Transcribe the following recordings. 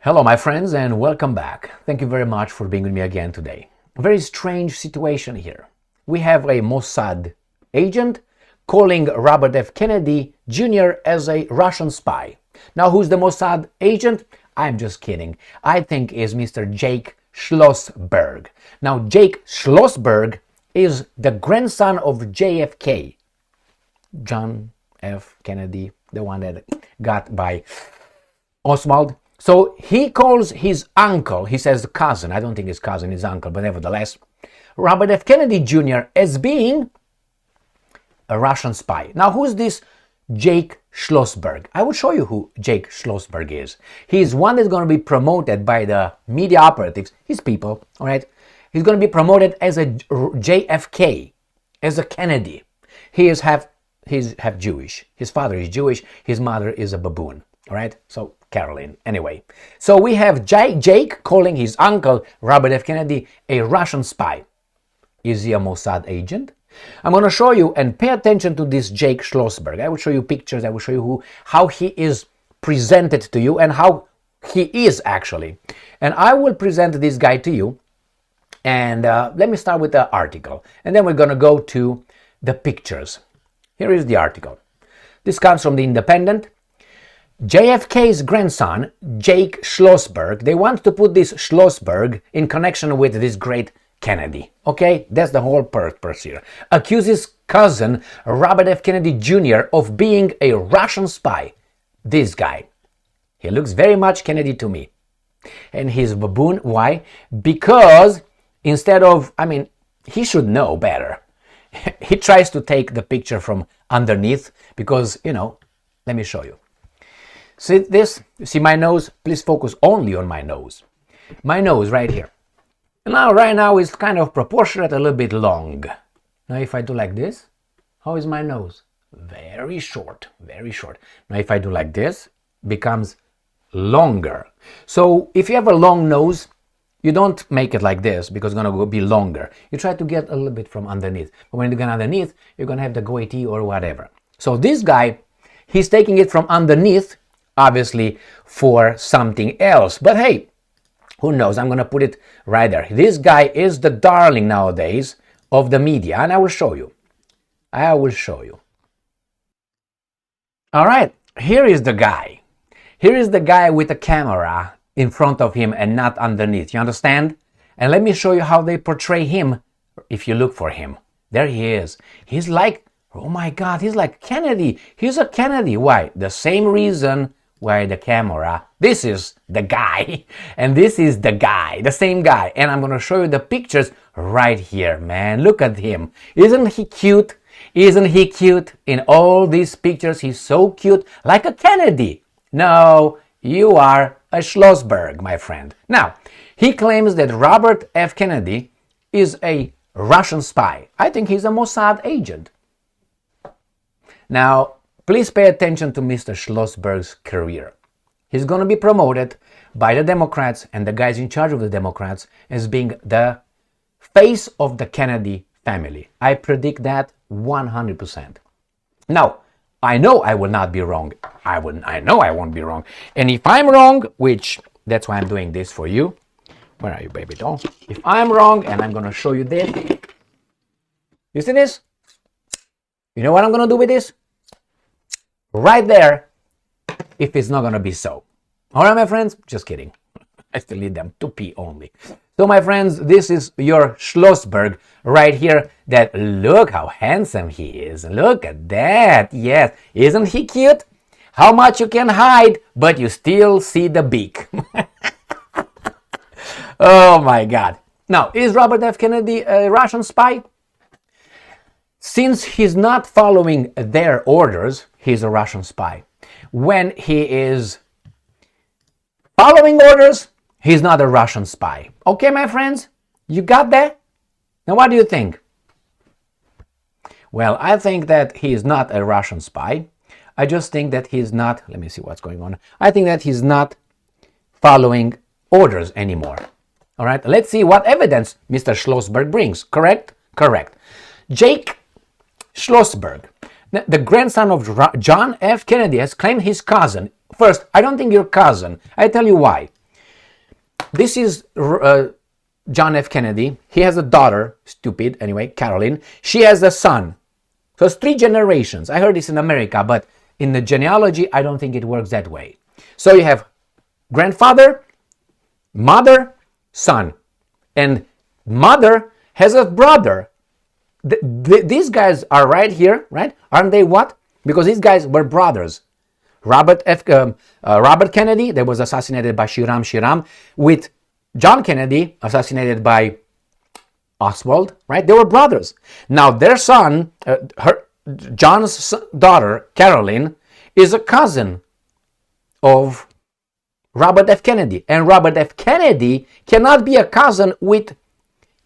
Hello, my friends, and welcome back. Thank you very much for being with me again today. A very strange situation here. We have a Mossad agent calling Robert F. Kennedy Jr. as a Russian spy. Now, who's the Mossad agent? I'm just kidding. I think is Mr. Jack Schlossberg. Now, Jack Schlossberg is the grandson of JFK, John F. Kennedy, the one that got by Oswald. So he calls his uncle, he says cousin, I don't think his cousin is uncle, but nevertheless, Robert F. Kennedy Jr. as being a Russian spy. Now, who's this Jack Schlossberg? I will show you who Jack Schlossberg is. He's one that's going to be promoted by the media operatives, his people, all right? He's going to be promoted as a JFK, as a Kennedy. He's half Jewish. His father is Jewish, his mother is a baboon, all right? So Caroline. Anyway, so we have Jake calling his uncle, Robert F. Kennedy, a Russian spy. Is he a Mossad agent? I'm going to show you, and pay attention to this Jack Schlossberg. I will show you pictures, I will show you how he is presented to you and how he is actually. And I will present this guy to you. And let me start with the article. And then we're going to go to the pictures. Here is the article. This comes from The Independent. JFK's grandson, Jack Schlossberg, they want to put this Schlossberg in connection with this great Kennedy. Okay, that's the whole purpose here. Accuses cousin Robert F. Kennedy Jr. of being a Russian spy. This guy. He looks very much Kennedy to me. And he's a baboon. Why? Because instead of, he should know better. He tries to take the picture from underneath because, let me show you. See this? See my nose? Please focus only on my nose. My nose right here. Now, right now is kind of proportionate, a little bit long. Now, if I do like this, how is my nose? Very short, very short. Now, if I do like this, becomes longer. So, if you have a long nose, you don't make it like this because it's going to be longer. You try to get a little bit from underneath. But when you get underneath, you're going to have the goatee or whatever. So, this guy, he's taking it from underneath, obviously for something else. But hey, who knows? I'm going to put it right there. This guy is the darling nowadays of the media, and I will show you. I will show you. All right, here is the guy. Here is the guy with the camera in front of him and not underneath. You understand? And let me show you how they portray him if you look for him. There he is. He's like, oh my God, he's like Kennedy. He's a Kennedy. Why? The same reason why the camera. This is the guy. And this is the guy, the same guy. And I'm going to show you the pictures right here, man. Look at him. Isn't he cute? Isn't he cute? In all these pictures, he's so cute, like a Kennedy. No, you are a Schlossberg, my friend. Now, he claims that Robert F. Kennedy is a Russian spy. I think he's a Mossad agent. Now, please pay attention to Mr. Schlossberg's career. He's going to be promoted by the Democrats and the guys in charge of the Democrats as being the face of the Kennedy family. I predict that 100%. Now, I know I will not be wrong. I know I won't be wrong. And if I'm wrong, which that's why I'm doing this for you. Where are you, baby doll? If I'm wrong, and I'm going to show you this. You see this? You know what I'm going to do with this? Right there, if it's not going to be so. All right, my friends? Just kidding. I still need them to pee only. So, my friends, this is your Schlossberg right here. That look how handsome he is. Look at that. Yes. Isn't he cute? How much you can hide, but you still see the beak. Oh, my God. Now, is Robert F. Kennedy a Russian spy? Since he's not following their orders, he's a Russian spy. When he is following orders, he's not a Russian spy. Okay, my friends? You got that? Now, what do you think? Well, I think that he is not a Russian spy. I just think that he's not, let me see what's going on. I think that he's not following orders anymore. All right, let's see what evidence Mr. Schlossberg brings. Correct? Correct. Jack Schlossberg, the grandson of John F. Kennedy, has claimed his cousin. First, I don't think you're cousin. I tell you why. This is John F. Kennedy. He has a daughter, stupid, anyway, Caroline. She has a son. So it's 3 generations. I heard this in America, but in the genealogy, I don't think it works that way. So you have grandfather, mother, son. And mother has a brother. These guys are right here, right? Aren't they what? Because these guys were brothers. Robert Kennedy, that was assassinated by Shiram, with John Kennedy, assassinated by Oswald, right? They were brothers. Now their son, John's daughter, Caroline, is a cousin of Robert F. Kennedy. And Robert F. Kennedy cannot be a cousin with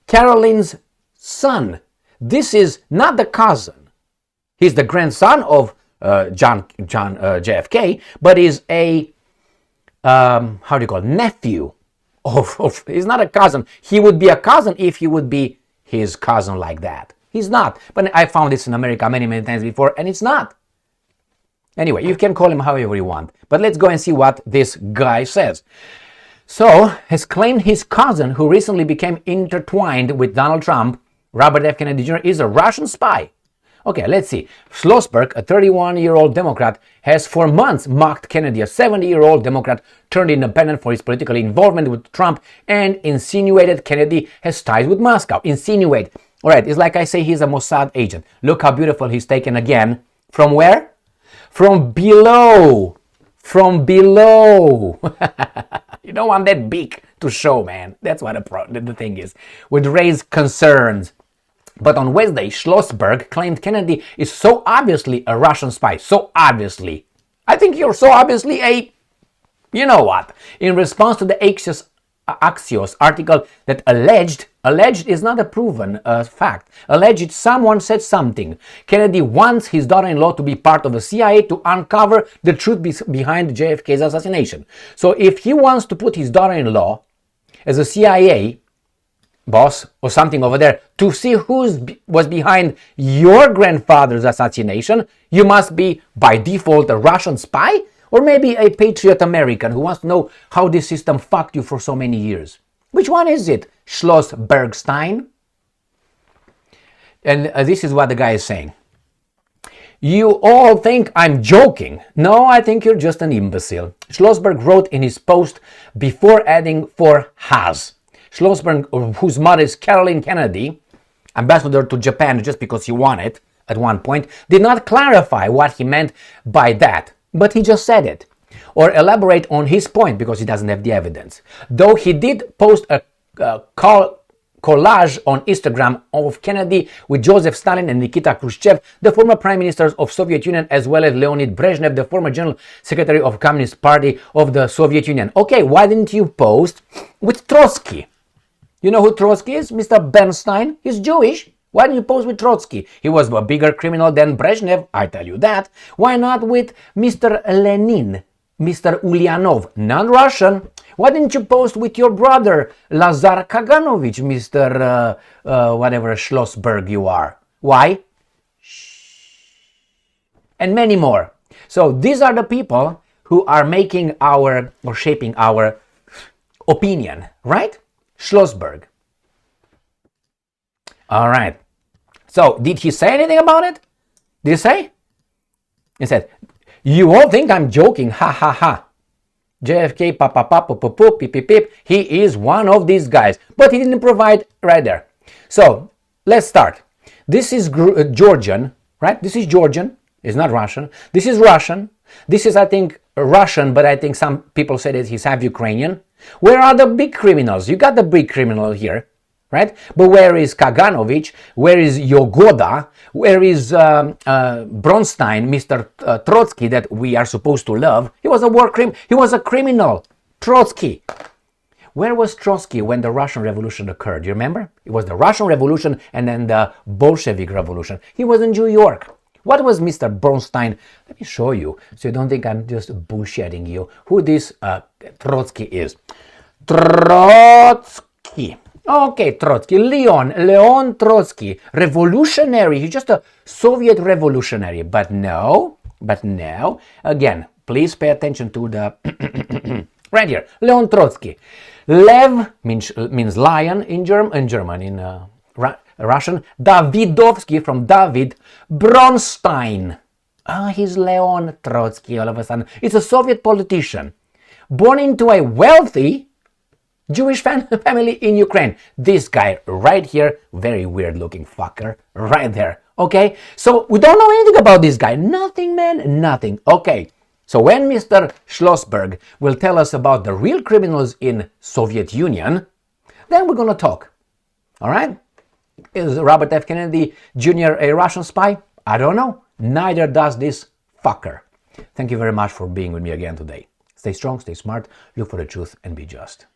Caroline's son. This is not the cousin. He's the grandson of John JFK, but is a nephew of he's not a cousin. He would be a cousin if he would be his cousin like that. He's not. But I found this in America many times before, and it's not. Anyway, you can call him however you want. But let's go and see what this guy says. So, has claimed his cousin, who recently became intertwined with Donald Trump, Robert F. Kennedy Jr., is a Russian spy. Okay, let's see. Schlossberg, a 31-year-old Democrat, has for months mocked Kennedy, a 70-year-old Democrat turned independent, for his political involvement with Trump, and insinuated Kennedy has ties with Moscow. Insinuate. All right, it's like I say he's a Mossad agent. Look how beautiful he's taken again. From where? From below. From below. You don't want that beak to show, man. That's what the thing is. Would raise concerns. But on Wednesday, Schlossberg claimed Kennedy is so obviously a Russian spy. So obviously. I think you're so obviously a... You know what? In response to the Accusations article that alleged is not a proven fact. Alleged someone said something. Kennedy wants his daughter-in-law to be part of the CIA to uncover the truth behind JFK's assassination. So if he wants to put his daughter-in-law as a CIA boss or something over there to see who was behind your grandfather's assassination, you must be by default a Russian spy, or maybe a patriot American who wants to know how this system fucked you for so many years. Which one is it, Schlossbergstein? And this is what the guy is saying. You all think I'm joking. No, I think you're just an imbecile. Schlossberg wrote in his post before adding for has. Schlossberg, whose mother is Caroline Kennedy, ambassador to Japan just because he wanted at one point, did not clarify what he meant by that, but he just said it, or elaborate on his point because he doesn't have the evidence. Though he did post a collage on Instagram of Kennedy with Joseph Stalin and Nikita Khrushchev, the former prime ministers of Soviet Union, as well as Leonid Brezhnev, the former general secretary of Communist Party of the Soviet Union. Okay, why didn't you post with Trotsky? You know who Trotsky is? Mr. Bernstein. He's Jewish. Why didn't you post with Trotsky? He was a bigger criminal than Brezhnev, I tell you that. Why not with Mr. Lenin, Mr. Ulyanov, non-Russian? Why didn't you post with your brother, Lazar Kaganovich, Mr. Whatever Schlossberg you are? Why? Shh. And many more. So these are the people who are making or shaping our opinion, right? Schlossberg. All right. So, did he say anything about it? Did he say? He said, you all think I'm joking, ha ha ha. JFK, pa pa pa, pop pop pop, pip pip pip. He is one of these guys. But he didn't provide right there. So, let's start. This is Georgian, right? This is Georgian. It's not Russian. This is Russian. This is, I think, Russian, but I think some people say that he's half Ukrainian. Where are the big criminals? You got the big criminal here, right? But where is Kaganovich? Where is Yogoda? Where is Bronstein, Mr. Trotsky, that we are supposed to love? He was a war criminal. He was a criminal. Trotsky. Where was Trotsky when the Russian Revolution occurred? You remember? It was the Russian Revolution and then the Bolshevik Revolution. He was in New York. What was Mr. Bronstein? Let me show you, so you don't think I'm just bullshitting you, who this Trotsky is. Trotsky. Okay, Trotsky. Leon Trotsky. Revolutionary. He's just a Soviet revolutionary. But no. Again, please pay attention to the Right here, Leon Trotsky. Lev means lion in German, in Russian. Davidovsky from David. Bronstein. He's Leon Trotsky all of a sudden. It's a Soviet politician born into a wealthy Jewish family in Ukraine. This guy right here, very weird looking fucker, right there. Okay, so we don't know anything about this guy. Nothing, man, nothing. Okay, so when Mr. Schlossberg will tell us about the real criminals in Soviet Union, then we're gonna talk. All right? Is Robert F. Kennedy Jr. a Russian spy? I don't know. Neither does this fucker. Thank you very much for being with me again today. Stay strong, stay smart, look for the truth, and be just.